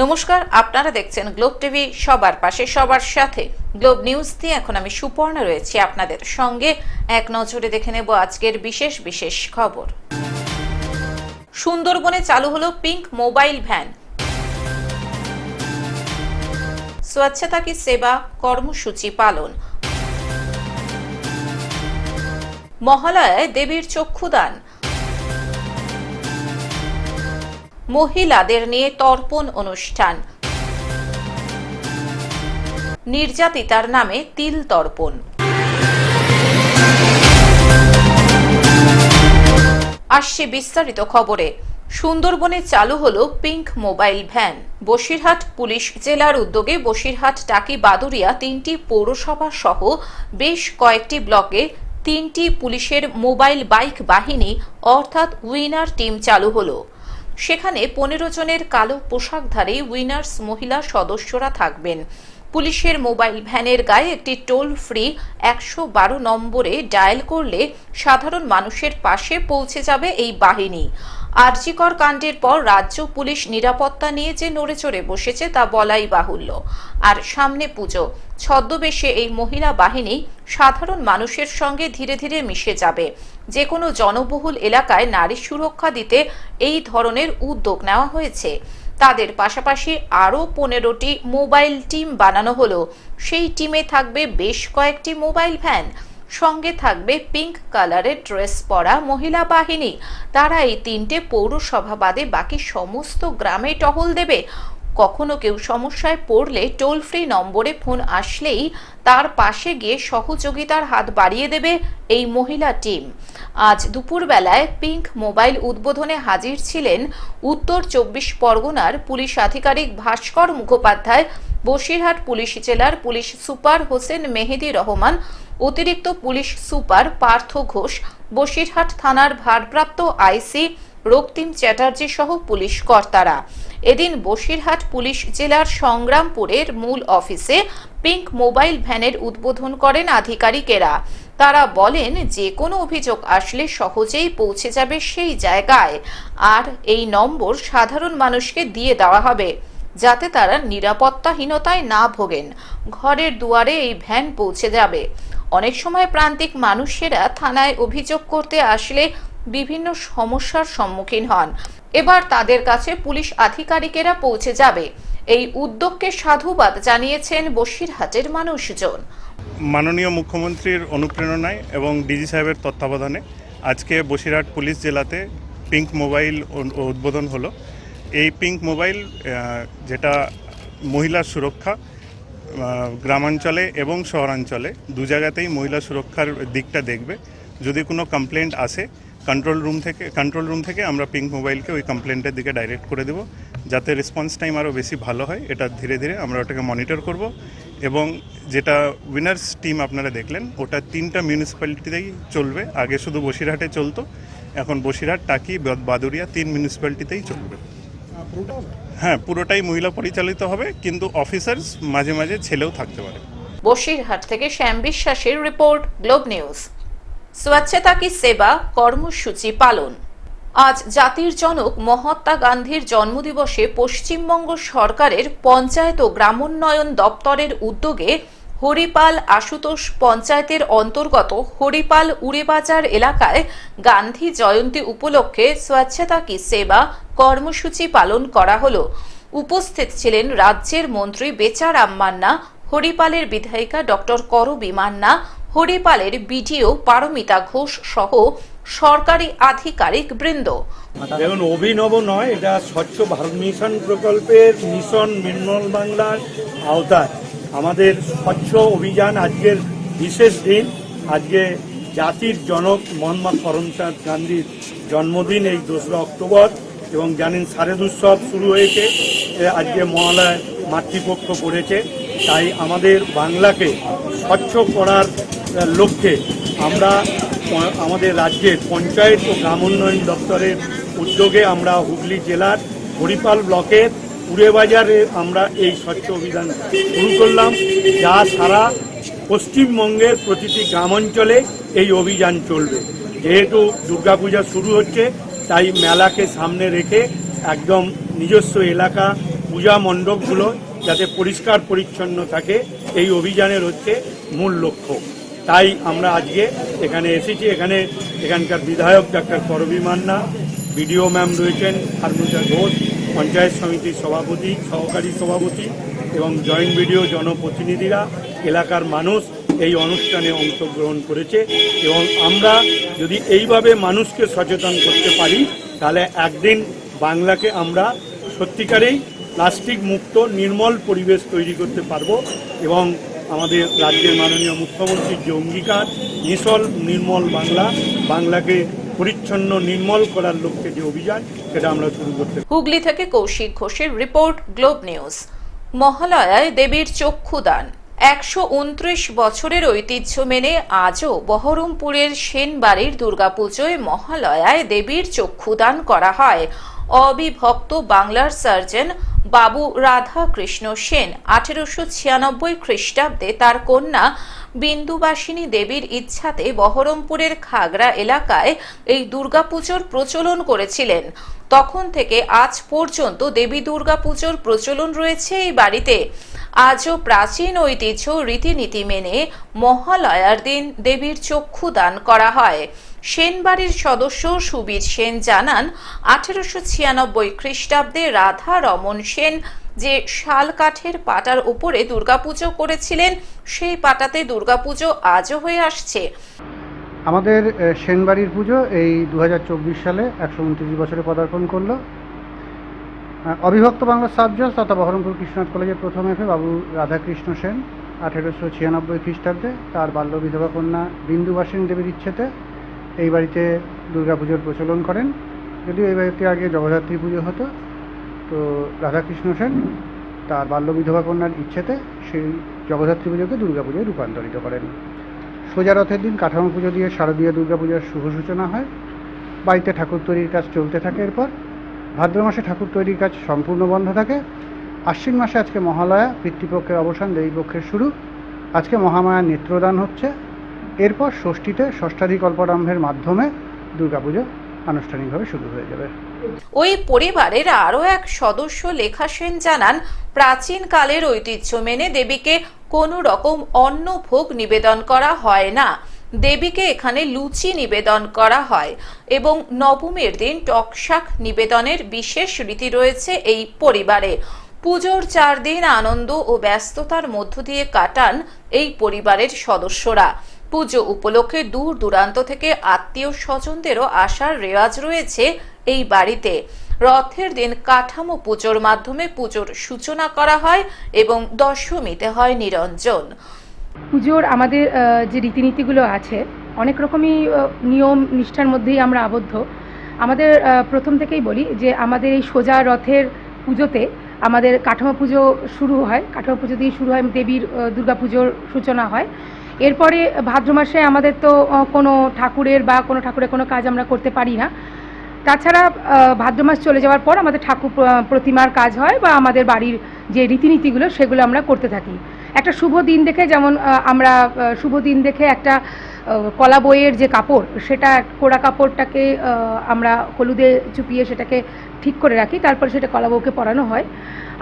নমস্কার, আপনারা দেখছেন গ্লোব টিভি, সবার পাশে সবার সাথে। গ্লোব নিউজ দিয়ে এখন আমি সুপর্ণা রয়েছি আপনাদের সঙ্গে। এক নজরে দেখে নেব আজকের বিশেষ বিশেষ খবর। সুন্দরবনে চালু হলো পিঙ্ক মোবাইল ভ্যান। স্বচ্ছতা কি সেবা কর্মসূচি পালন। মহালয়ায় দেবীর চক্ষুদান। মহিলাদের নিয়ে তর্পণ অনুষ্ঠান। নির্যাতিতার নামে তিল তর্পণ। আসছে বিস্তারিত খবরে। সুন্দরবনে চালু হলো pink mobile van. Basirhat police জেলার উদ্যোগে বসিরহাট, টাকি, বাদুরিয়া তিনটি পৌরসভা সহ বেশ কয়েকটি ব্লকে তিনটি পুলিশের মোবাইল বাইক বাহিনী অর্থাৎ উইনার টিম চালু হলো। সেখানে 15 জনের কালো পোশাকধারী উইনার্স মহিলা সদস্যরা থাকবেন। পুলিশের মোবাইল ভ্যানের গায়ে একটি টোল ফ্রি 112 নম্বরে ডায়াল করলে সাধারণ মানুষের পাশে পৌঁছে যাবে এই বাহিনী। আরজিকর কাণ্ডের পর রাজ্য পুলিশ নিরাপত্তা নিয়ে যে নড়েচড়ে বসেছে তা বলাই বাহুল্য। আর সামনে পুজো, ছদ্মবেশে এই মহিলা বাহিনী সাধারণ মানুষের সঙ্গে ধীরে ধীরে মিশে যাবে। যে কোনো জনবহুল এলাকায় নারী সুরক্ষা দিতে এই ধরনের উদ্যোগ নেওয়া হয়েছে। তাদের পাশাপাশি আরও 15টি মোবাইল টিম বানানো হলো। সেই টিমে থাকবে বেশ কয়েকটি মোবাইল ভ্যান, সঙ্গে থাকবে পিঙ্ক কালারের ড্রেস পরা মহিলা বাহিনী। তারা এই তিনটে পৌরসভা বাদে বাকি সমস্ত গ্রামে টহল দেবে। কখনো কেউ সমস্যায় পড়লে টোল ফ্রি নম্বরে ফোন আসলেই তার পাশে গিয়ে সহযোগিতার হাত বাড়িয়ে দেবে এই মহিলা টিম। আজ দুপুরবেলায় পিঙ্ক মোবাইল উদ্বোধনে হাজির ছিলেন উত্তর 24 পরগনার পুলিশ আধিকারিক ভাস্কর মুখোপাধ্যায়, বসিরহাট পুলিশ জেলার পুলিশ সুপার হোসেন মেহেদি রহমান, অতিরিক্ত পুলিশ সুপার পার্থ ঘোষ, বসিরহাট থানার ভারপ্রাপ্ত আইসি রক্তিম চ্যাটার্জি সহ পুলিশ কর্তারা। এদিন বসিরহাট পুলিশ জেলার সংগ্রামপুরের মূল অফিসে পিঙ্ক মোবাইল ভ্যানের উদ্বোধন করেন আধিকারিকেরা। তারা বলেন, যে কোনো অভিযোগ আসলে সহজেই পৌঁছে যাবে সেই জায়গায়, আর এই নম্বর সাধারণ মানুষকে দিয়ে দেওয়া হবে যাতে তারা নিরাপত্তাহীনতায় না ভোগেন। ঘরের দুয়ারে এই ভ্যান পৌঁছে যাবে। অনেক সময় প্রান্তিক মানুষেরা থানায় অভিযোগ করতে আসলে বিভিন্ন সমস্যার সম্মুখীন হন। এবার তাদের কাছে পুলিশ আধিকারিকেরা পৌঁছে যাবে। এই উদ্যোগকে সাধুবাদ জানিয়েছেন বসিরহাটের মানুষজন। মাননীয় মুখ্যমন্ত্রীর অনুপ্রেরণায় এবং ডিজি সাহেবের তত্ত্বাবধানে আজকে বসিরহাট পুলিশ জেলাতে পিঙ্ক মোবাইল উদ্বোধন হলো। এই পিঙ্ক মোবাইল যেটা মহিলা সুরক্ষা গ্রামাঞ্চলে এবং শহরাঞ্চলে দু জায়গাতেই মহিলা সুরক্ষার দিকটা দেখবে। যদি কোনো কমপ্লেন্ট আসে কন্ট্রোল রুম থেকে আমরা পিঙ্ক মোবাইলকে ওই কমপ্লেন্টের দিকে ডাইরেক্ট করে দেব, যাতে রেসপন্স টাইম আরও বেশি ভালো হয়। এটা ধীরে ধীরে আমরা ওটাকে মনিটর করব। এবং যেটা উইনার্স টিম আপনারা দেখলেন, ওটা 3টা মিউনিসিপ্যালিটিতেই চলবে। আগে শুধু বসিরহাটে চলতো, এখন বসিরহাট, টাকি, বাদুরিয়া 3 মিউনিসিপ্যালিটিতেই চলবে। হ্যাঁ, পুরোটাই মহিলা পরিচালিত হবে, কিন্তু অফিসার্স মাঝে মাঝে ছেলেও থাকতে পারে। বসিরহাট থেকে শ্যাম বিশ্বাসের রিপোর্ট, গ্লোব নিউজ। স্বচ্ছতা কি সেবা কর্মসূচি পালন। আজ জাতির জনক মহাত্মা গান্ধীর জন্মদিবসে পশ্চিমবঙ্গ সরকারের পঞ্চায়েত ও গ্রামোন্নয়ন দপ্তরের উদ্যোগে হরিপাল আশুতোষ পঞ্চায়েতের অন্তর্গত হরিপাল উড়েবাজার এলাকায় গান্ধী জয়ন্তী উপলক্ষে স্বচ্ছতা কি সেবা কর্মসূচি পালন করা হলো। উপস্থিত ছিলেন রাজ্যের মন্ত্রী বেচারাম মান্না, হরিপালের বিধায়িকা ডক্টর করবী মান্না, হরিপালের বিডিও পারমিতা ঘোষ সহ সরকারি আধিকারিক বৃন্দ। দেখুন, অভিনব নয়, এটা স্বচ্ছ ভারত মিশন প্রকল্পের মিশন নির্মল বাংলার আওতায় আমাদের স্বচ্ছ অভিযান। আজকের বিশেষ দিন, আজকে জাতির জনক মহাত্মা করমচাঁদ গান্ধীর জন্মদিন, এই 2রা অক্টোবর। এবং জানেন শারদ উৎসব শুরু হয়েছে, আজকে মহালয় মাতৃপক্ষ পড়েছে। তাই আমাদের বাংলাকে স্বচ্ছ করার লক্ষ্যে আমরা আমাদের রাজ্যের পঞ্চায়েত ও গ্রাম উন্নয়ন দপ্তরের উদ্যোগে আমরা হুগলি জেলার হরিপাল ব্লকের উড়েবাজারে আমরা এই স্বচ্ছ অভিযান শুরু করলাম, যা সারা পশ্চিমবঙ্গের প্রতিটি গ্রামাঞ্চলে এই অভিযান চলবে। যেহেতু দুর্গাপূজা শুরু হচ্ছে, তাই মেলাকে সামনে রেখে একদম নিজস্ব এলাকা পূজা মণ্ডপগুলো যাতে পরিষ্কার পরিচ্ছন্ন থাকে, এই অভিযানের হচ্ছে মূল লক্ষ্য। তাই আমরা আজকে এখানে এসেছি। এখানকার বিধায়ক ডাক্তার করবী মান্না, বিডিও ম্যাম রয়েছেন হারমুজা ঘোষ, পঞ্চায়েত সমিতির সভাপতি, সহকারী সভাপতি এবং জয়েন্ট বিডিও, জনপ্রতিনিধিরা, এলাকার মানুষ এই অনুষ্ঠানে অংশগ্রহণ করেছে। এবং আমরা যদি এইভাবে মানুষকে সচেতন করতে পারি তাহলে একদিন বাংলাকে আমরা সত্যিকারেই প্লাস্টিক মুক্ত নির্মল পরিবেশ তৈরি করতে পারবো। এবং আমাদের রাজ্যের মাননীয় মুখ্যমন্ত্রীর যে অঙ্গীকার মিশন নির্মল বাংলা, বাংলাকে পরিচ্ছন্ন নির্মল করার লক্ষ্যে যে অভিযান, সেটা আমরা শুরু করতে। হুগলি থেকে কৌশিক ঘোষের রিপোর্ট, গ্লোব নিউজ। মহালয়ায় দেবীর চক্ষুদান। 129 বছরের ঐতিহ্য মেনে আজও বহরমপুরের সেনবাড়ির দুর্গাপুজোয় মহালয়ায় দেবীর চক্ষুদান করা হয়। অবিভক্ত বাংলার সার্জন বাবু রাধাকৃষ্ণ সেন 1896 খ্রিস্টাব্দে তার কন্যা বিন্দুবাসিনী দেবীর ইচ্ছাতে বহরমপুরের খাগড়া এলাকায় এই দুর্গাপুজোর প্রচলন করেছিলেন। তখন থেকে আজ পর্যন্ত দেবী দুর্গাপুজোর প্রচলন রয়েছে এই বাড়িতে। আজও প্রাচীন ঐতিহ্য রীতিনীতি মেনে মহালয়ার দিন দেবীর চক্ষু দান করা হয়। সেনবাড়ির সদস্য সুবীর সেন জানান, 1896 খ্রিস্টাব্দে রাধা রমন সেন যে শাল কাঠের পাটার উপরে দুর্গাপুজো করেছিলেন, সেই পাটাতে দুর্গাপুজো আজও হয়ে আসছে। আমাদের সেনবাড়ির পুজো এই 2024 সালে 129 বছরে পদার্পণ করলো। অবিভক্ত বাংলার সাবজজ তথা বহরমপুর কৃষ্ণনাথ কলেজের প্রথম এফে বাবু রাধাকৃষ্ণ সেন 1896 খ্রিস্টাব্দে তার বাল্য বিধবা কন্যা বিন্দুবাসিনী দেবীর ইচ্ছেতে এই বাড়িতে দুর্গাপুজোর প্রচলন করেন। যদিও এই বাড়িতে আগে জগদ্ধাত্রী পুজো হতো, তো রাধাকৃষ্ণ সেন তার বাল্য বিধবা কন্যার ইচ্ছেতে সেই জগদ্ধাত্রী পুজোকে দুর্গাপুজোয় রূপান্তরিত করেন। সোজা রথের দিন কাঠামো পুজো দিয়ে শারদীয় দুর্গাপূজার শুভ সূচনা হয়। বাড়িতে ঠাকুর তৈরির কাজ চলতে থাকে। এরপর ভাদ্র মাসে ঠাকুর তৈরির কাজ সম্পূর্ণ বন্ধ থাকে। আশ্বিন মাসে আজকে মহালয়া, পিতৃপক্ষের অবসান, দেবীপক্ষের শুরু। আজকে মহামায়ার নেত্রদান হচ্ছে। এরপর ষষ্ঠীতে ষষ্ঠাধিকল্পারম্ভের মাধ্যমে দুর্গাপুজো আনুষ্ঠানিকভাবে শুরু হয়ে যাবে। ওই পরিবারের আরও এক সদস্য লেখা সেন জানান, প্রাচীন কালের ঐতিহ্য মেনে দেবীকে কোনো রকম অন্ন ভোগ নিবেদন করা হয় না। দেবীকে এখানে লুচি নিবেদন করা হয় এবং নবমীর দিন টকশাক নিবেদনের বিশেষ রীতি রয়েছে এই পরিবারে। পুজোর 4 দিন আনন্দ ও ব্যস্ততার মধ্য দিয়ে কাটান এই পরিবারের সদস্যরা। পুজো উপলক্ষে দূর দূরান্ত থেকে আত্মীয় স্বজনদেরও আসার রেওয়াজ রয়েছে এই বাড়িতে। রথের দিন কাঠামো পুজোর মাধ্যমে পুজোর সূচনা করা হয় এবং দশমীতে হয় নিরঞ্জন। পুজোর আমাদের যে রীতিনীতিগুলো আছে, অনেক রকমই নিয়ম নিষ্ঠার মধ্যেই আমরা আবদ্ধ। আমাদের প্রথম থেকেই বলি যে আমাদের এই সোজা রথের পুজোতে আমাদের কাঠামো পুজো শুরু হয়। কাঠামো পুজো দিয়ে শুরু হয়, দেবীর দুর্গাপুজোর সূচনা হয়। এরপরে ভাদ্র মাসে আমাদের তো কোনো ঠাকুরের কোনো কাজ আমরা করতে পারি না। তাছাড়া ভাদ্র মাস চলে যাওয়ার পর আমাদের ঠাকুর প্রতিমার কাজ হয় বা আমাদের বাড়ির যে রীতিনীতিগুলো সেগুলো আমরা করতে থাকি। একটা শুভ দিন দেখে, যেমন আমরা শুভ দিন দেখে একটা কলা বইয়ের যে কাপড়, সেটা কোড়া কাপড়টাকে আমরা হলুদে চুপিয়ে সেটাকে ঠিক করে রাখি, তারপরে সেটা কলা বউকে পরানো হয়।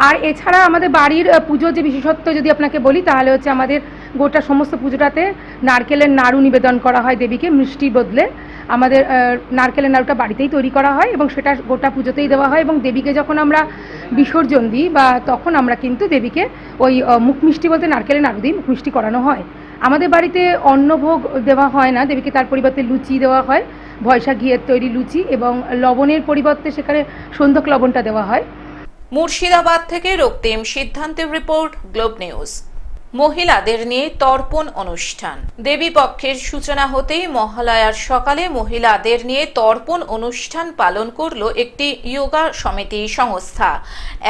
আর এছাড়া আমাদের বাড়ির পুজোর যে বিশেষত্ব যদি আপনাকে বলি, তাহলে হচ্ছে আমাদের গোটা সমস্ত পুজোটাতে নারকেলের নাড়ু নিবেদন করা হয় দেবীকে মিষ্টির বদলে। আমাদের নারকেলের নাড়ুটা বাড়িতেই তৈরি করা হয় এবং সেটা গোটা পুজোতেই দেওয়া হয়। এবং দেবীকে যখন আমরা বিসর্জন দিই বা তখন আমরা কিন্তু দেবীকে ওই মুখ মিষ্টি বলতে নারকেলের নাড়ু দিয়ে মুখ মিষ্টি করানো হয়। আমাদের বাড়িতে অন্নভোগ দেওয়া হয় না দেবীকে, তার পরিবর্তে লুচি দেওয়া হয়, ভয়সা ঘিয়ের তৈরি লুচি, এবং লবণের পরিবর্তে সেখানে সন্ধক লবণটা দেওয়া হয়। মুর্শিদাবাদ থেকে রক্তিম সিদ্ধান্তের রিপোর্ট, গ্লোব নিউজ। মহিলাদের নিয়ে তর্পণ অনুষ্ঠান। দেবী পক্ষের সূচনা হতেই মহালয়ার সকালে মহিলাদের নিয়ে তর্পণ অনুষ্ঠান পালন করল একটি যোগা সমিতি সংস্থা।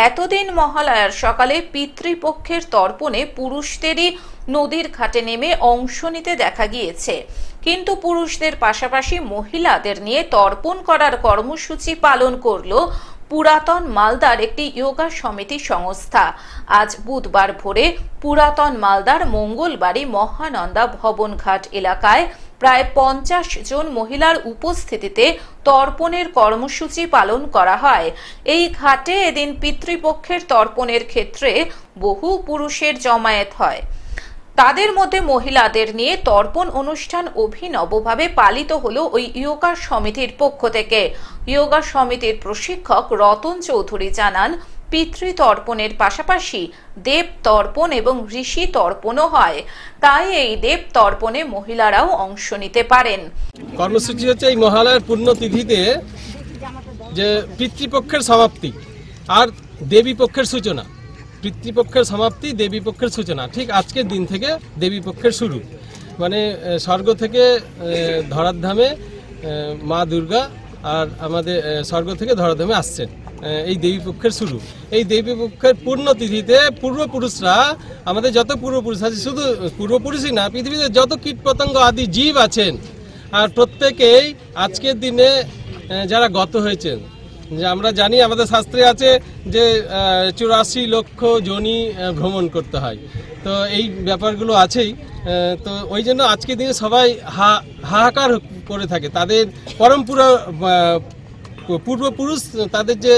এতদিন মহালয়ার সকালে পিতৃপক্ষের তর্পণে পুরুষদেরই নদীর ঘাটে নেমে অংশ নিতে দেখা গিয়েছে, কিন্তু পুরুষদের পাশাপাশি মহিলাদের নিয়ে তর্পণ করার কর্মসূচি পালন করল পুরাতন মালদার একটি যোগা সমিতি সংস্থা। আজ বুধবার ভোরে পুরাতন মালদার মঙ্গলবাড়ি মহানন্দা ভবনঘাট এলাকায় প্রায় 50 জন মহিলার উপস্থিতিতে তর্পণের কর্মসূচি পালন করা হয়। এই ঘাটে এদিন পিতৃপক্ষের তর্পণের ক্ষেত্রে বহু পুরুষের জমায়েত হয়। তাদের মধ্যে মহিলাদের নিয়ে তর্পণ অনুষ্ঠান অভিনবভাবে পালিত হলো ওই ইয়োগা সমিতির পক্ষ থেকে। ইয়োগা সমিতির প্রশিক্ষক রতন চৌধুরী জানান, পিতৃতর্পণের পাশাপাশি দেব তর্পণ এবং ঋষি তর্পণও হয়, তাই এই দেব তর্পণে মহিলারাও অংশ নিতে পারেন। কর্মসূচি হচ্ছে এই মহালয়ার পুণ্যতিথিতে যে পিতৃপক্ষের সমাপ্তি আর দেবী পক্ষের সূচনা। পিতৃপক্ষের সমাপ্তি, দেবী পক্ষের সূচনা। ঠিক আজকের দিন থেকে দেবী পক্ষের শুরু, মানে স্বর্গ থেকে ধরাধামে মা দুর্গা আর আমাদের স্বর্গ থেকে ধরাধামে আসছেন, এই দেবী পক্ষের শুরু। এই দেবী পক্ষের পুণ্যতিথিতে পূর্বপুরুষরা, আমাদের যত পূর্বপুরুষ আছে, শুধু পূর্বপুরুষই না, পৃথিবীতে যত কীটপতঙ্গ আদি জীব আছেন, আর প্রত্যেকেই আজকের দিনে যারা গত হয়েছেন, যে আমরা জানি আমাদের শাস্ত্রে আছে যে 84 লক্ষ যোনি ভ্রমণ করতে হয়, তো এই ব্যাপারগুলো আছেই। তো ওই জন্য আজকের দিনে সবাই হাহাকার করে থাকে তাদের পূর্বপুরুষ, তাদের যে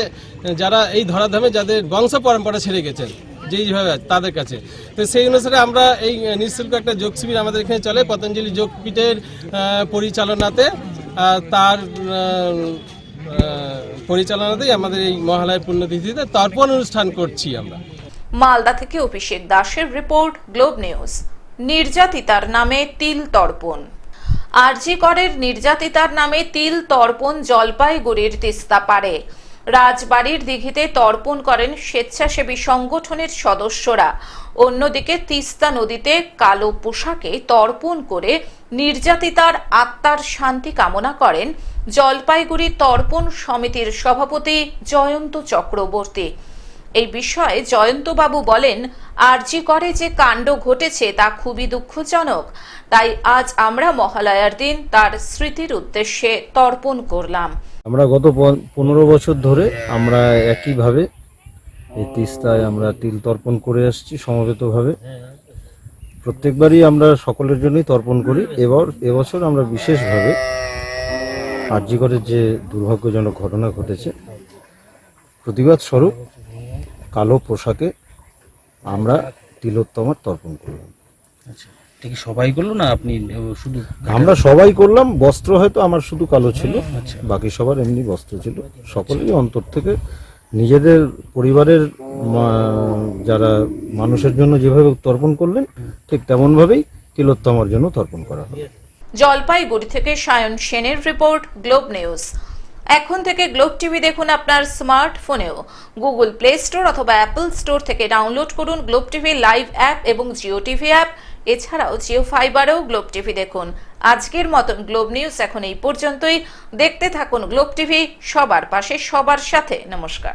যারা এই ধরাধামে যাদের বংশ পরম্পরা ছেড়ে গেছেন যেইভাবে তাদের কাছে। তো সেই অনুসারে আমরা এই নিঃশুল্ক একটা যোগ শিবির আমাদের এখানে চলে পতঞ্জলি যোগপীঠের পরিচালনাতে। তার পরিচালনাতেই আমাদের এই মহালয়ার পুণ্যতিথিতে তর্পণ অনুষ্ঠান করছি আমরা। মালদা থেকে অভিষেক দাসের রিপোর্ট, গ্লোব নিউজ। নির্যাতিতার নামে তিল তর্পণ। আরজি করের নির্যাতিতার নামে তিল তর্পণ জলপাইগুড়ির তিস্তাপাড়ে। রাজবাড়ির দিঘিতে তর্পণ করেন স্বেচ্ছাসেবী সংগঠনের সদস্যরা। অন্যদিকে তিস্তা নদীতে কালো পোশাকে তর্পণ করে নির্যাতিতার আত্মার শান্তি কামনা করেন জলপাইগুড়ি তর্পণ সমিতির সভাপতি জয়ন্ত চক্রবর্তী। এই বিষয়ে জয়ন্তবাবু বলেন, আরজি করে যে কাণ্ড ঘটেছে তা খুবই দুঃখজনক, তাই আজ আমরা মহালয়ার দিন তার স্মৃতির উদ্দেশ্যে তর্পণ করলাম। আমরা গত 15 বছর ধরে আমরা একইভাবে এই তিস্তায় আমরা তিল তর্পণ করে আসছি সমবেতভাবে। প্রত্যেকবারই আমরা সকলের জন্যই তর্পণ করি। এবছর আমরা বিশেষভাবে আরজি করের যে দুর্ভাগ্যজনক ঘটনা ঘটেছে, প্রতিবাদ স্বরূপ কালো পোশাকে আমরা তিলোত্তমার তর্পণ করলাম। আচ্ছা, এটা কি সবাই করলো না আপনি শুধু? আমরা সবাই করলাম। বস্ত্র হয়তো আমার শুধু কালো ছিল, বাকি সবার এমনি বস্ত্র ছিল। সকলেই অন্তর থেকে নিজেদের পরিবারের যারা মানুষের জন্য যেভাবে তর্পণ করলেন, ঠিক তেমনভাবেই তিলোত্তমার জন্য তর্পণ করা হবে। জলপাইগুড়ি থেকে সায়ন সেনের রিপোর্ট, গ্লোব নিউজ। এখন থেকে গ্লোব টিভি দেখুন আপনার স্মার্টফোনেও। গুগল প্লে স্টোর অথবা অ্যাপল স্টোর থেকে ডাউনলোড করুন গ্লোব টিভি লাইভ অ্যাপ এবং জিও টিভি অ্যাপ। এছাড়াও জিও ফাইবারেও গ্লোব টিভি দেখুন। আজকের মতন গ্লোব নিউজ এখন এই পর্যন্তই। দেখতে থাকুন গ্লোব টিভি, সবার পাশে সবার সাথে। নমস্কার।